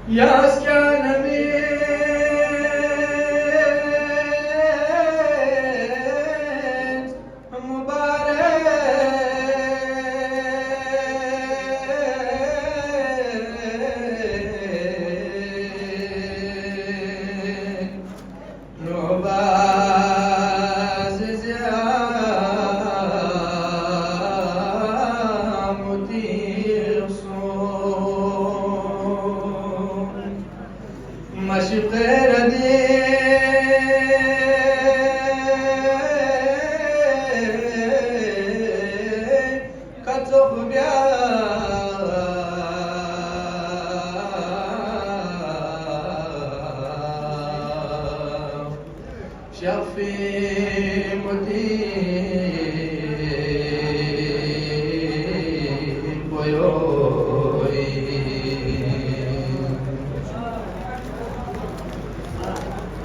ياس كان من مبارك نوباز زيامتي صوم ماشي غير دي كتب بيا شافي مدين بيوي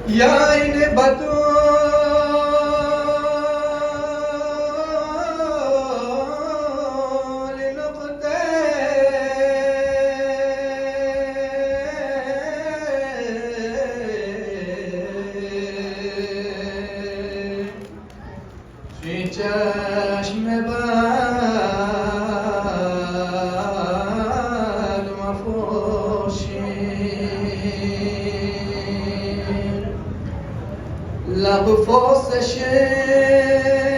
يا عين بطول نقطة في چشم بد مفروشین لب فاس شعر